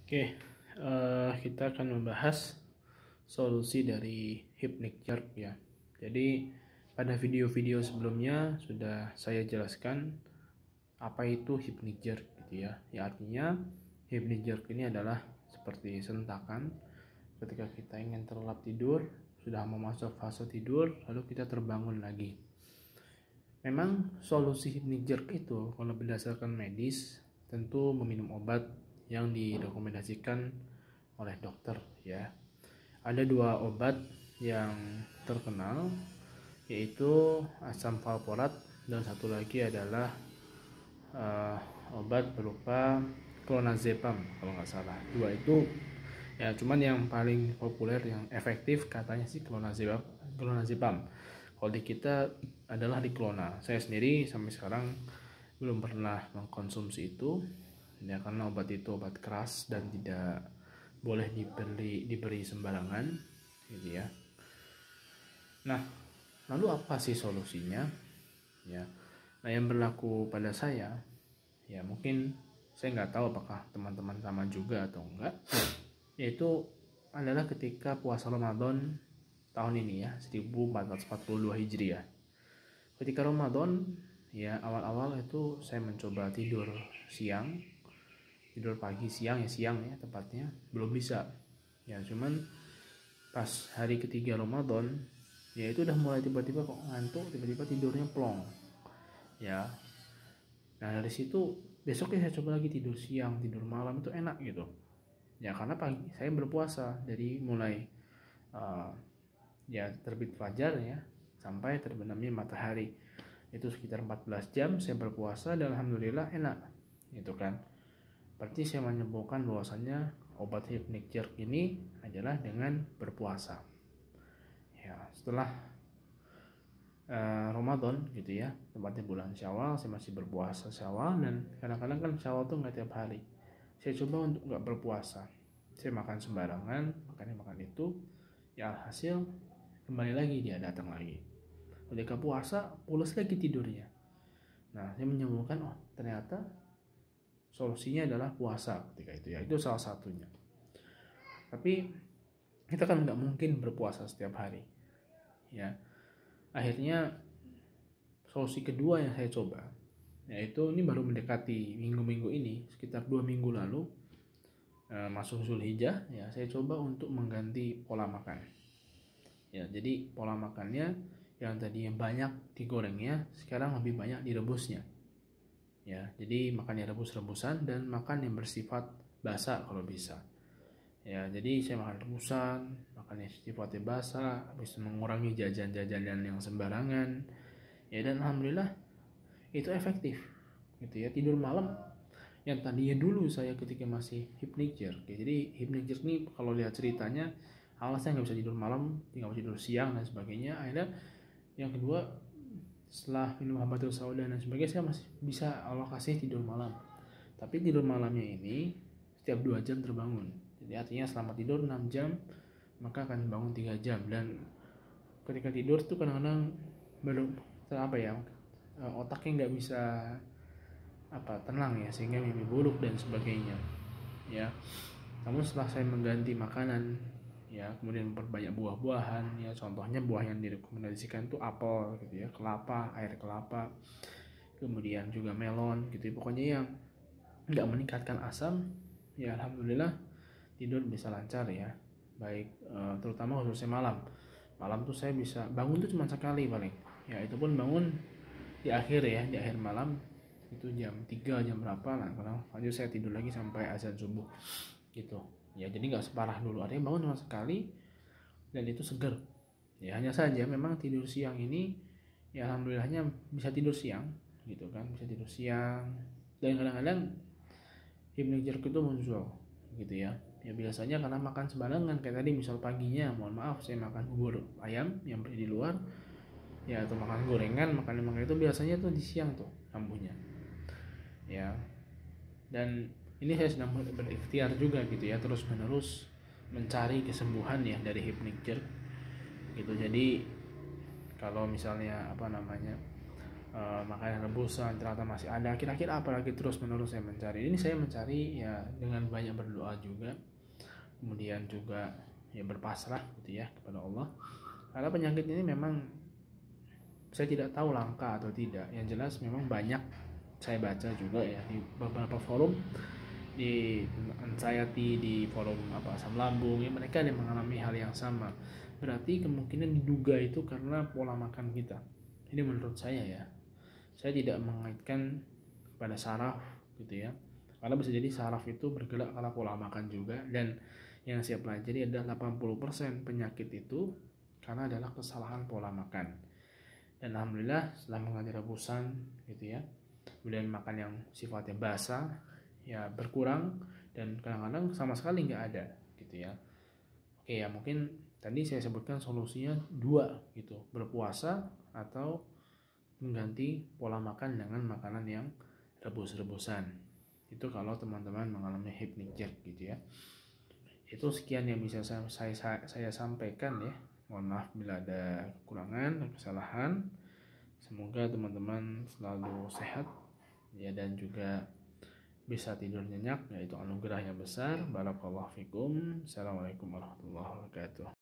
Oke, kita akan membahas solusi dari hypnic jerk ya. Jadi pada video-video sebelumnya sudah saya jelaskan apa itu hypnic jerk gitu ya. Ya artinya hypnic jerk ini adalah seperti sentakan ketika kita ingin terlelap tidur, sudah mau masuk fase tidur, lalu kita terbangun lagi. Memang solusi hypnic jerk itu kalau berdasarkan medis tentu meminum obat yang direkomendasikan oleh dokter ya. Ada dua obat yang terkenal, yaitu asam valproat dan satu lagi adalah obat berupa clonazepam kalau nggak salah. Dua itu ya, cuman yang paling populer yang efektif katanya sih clonazepam. Kalau di kita adalah Diclona. Saya sendiri sampai sekarang belum pernah mengkonsumsi itu ya, karena obat itu obat keras dan tidak boleh diberi sembarangan gitu ya. Nah, lalu apa sih solusinya ya? Nah, yang berlaku pada saya ya, mungkin saya nggak tahu apakah teman-teman sama juga atau enggak, yaitu adalah ketika puasa Ramadan tahun ini ya, 1442 Hijriah. Ketika Ramadan ya, awal-awal itu saya mencoba tidur pagi siang ya tepatnya, belum bisa ya. Cuman pas hari ketiga Ramadan ya, itu udah mulai tiba-tiba kok ngantuk, tiba-tiba tidurnya plong ya. Nah dari situ besoknya saya coba lagi tidur siang, tidur malam itu enak gitu ya, karena pagi saya berpuasa dari mulai ya terbit fajar ya sampai terbenamnya matahari, itu sekitar 14 jam saya berpuasa dan alhamdulillah enak gitu kan. Berarti saya menyebutkan bahwasannya obat hypnic jerk ini adalah dengan berpuasa ya. Setelah Ramadan gitu ya, tepatnya bulan Syawal, saya masih berpuasa Syawal, dan kadang-kadang kan Syawal tuh nggak tiap hari. Saya coba untuk nggak berpuasa, saya makan sembarangan, makan itu ya, hasil kembali lagi dia datang lagi. Ketika puasa pulas lagi tidurnya. Nah, saya menyebutkan ternyata solusinya adalah puasa ketika itu ya. Itu salah satunya. Tapi kita kan nggak mungkin berpuasa setiap hari ya. Akhirnya solusi kedua yang saya coba, yaitu ini baru mendekati minggu-minggu ini, sekitar 2 minggu lalu masuk Zulhijjah ya, saya coba untuk mengganti pola makan ya. Jadi pola makannya yang tadinya banyak digorengnya, sekarang lebih banyak direbusnya ya. Jadi makan yang rebus-rebusan dan makan yang bersifat basah kalau bisa ya. Jadi saya makan rebusan, makan yang sifatnya basah, habis mengurangi jajan-jajanan yang sembarangan ya, dan alhamdulillah itu efektif gitu ya. Tidur malam yang tadinya dulu saya ketika masih hypnic jerk ya, jadi hypnic jerk ini kalau lihat ceritanya, awalnya saya nggak bisa tidur malam, nggak bisa tidur siang dan sebagainya. Akhirnya yang kedua, setelah minum habatus sauda dan sebagainya, saya masih bisa alokasi tidur malam. Tapi tidur malamnya ini setiap 2 jam terbangun. Jadi artinya selama tidur 6 jam, maka akan bangun 3 jam. Dan ketika tidur tuh kadang-kadang belum otaknya nggak bisa tenang ya, sehingga mimpi buruk dan sebagainya ya. Namun setelah saya mengganti makanan ya, kemudian memperbanyak buah-buahan ya, contohnya buah yang direkomendasikan tuh apel gitu ya, kelapa, air kelapa, kemudian juga melon gitu ya, pokoknya yang nggak meningkatkan asam ya, alhamdulillah tidur bisa lancar ya. Baik terutama khususnya malam tuh saya bisa bangun tuh cuma sekali paling ya, itu pun bangun di akhir malam, itu jam 3 jam berapa lah, lanjut saya tidur lagi sampai azan subuh gitu ya. Jadi nggak separah dulu, artinya bangun cuma sekali dan itu seger ya. Hanya saja memang tidur siang ini ya, alhamdulillahnya bisa tidur siang gitu kan, bisa tidur siang. Dan kadang-kadang hypnic jerk itu muncul gitu ya. Ya biasanya karena makan sembarangan, kayak tadi misal paginya mohon maaf saya makan bubur ayam yang beli di luar ya, atau makan gorengan, makan itu biasanya tuh di siang tuh kambuhnya ya. Dan ini saya sedang berikhtiar juga gitu ya, terus menerus mencari kesembuhan ya dari hypnic jerk gitu. Jadi kalau misalnya makanan rebusan ternyata masih ada, kira-kira apalagi terus menerus saya mencari. Ini saya mencari ya dengan banyak berdoa juga, kemudian juga ya berpasrah gitu ya kepada Allah, karena penyakit ini memang saya tidak tahu langka atau tidak. Yang jelas memang banyak saya baca juga ya di beberapa forum, di anxiety, di forum asam lambung ya, mereka ada yang mengalami hal yang sama. Berarti kemungkinan diduga itu karena pola makan kita. Ini menurut saya ya. Saya tidak mengaitkan pada saraf gitu ya, karena bisa jadi saraf itu bergerak karena pola makan juga. Dan yang saya pelajari adalah 80% penyakit itu karena adalah kesalahan pola makan. Dan alhamdulillah setelah mengganti rebusan gitu ya, kemudian makan yang sifatnya basah ya berkurang, dan kadang-kadang sama sekali nggak ada gitu ya. Oke ya, mungkin tadi saya sebutkan solusinya dua gitu, berpuasa atau mengganti pola makan dengan makanan yang rebus-rebusan. Itu kalau teman-teman mengalami hypnic jerk gitu ya. Itu sekian yang bisa saya sampaikan ya. Mohon maaf bila ada kekurangan dan kesalahan. Semoga teman-teman selalu sehat ya, dan juga bisa tidur nyenyak, yaitu anugerah yang besar. Barakallahu fikum. Assalamualaikum warahmatullahi wabarakatuh.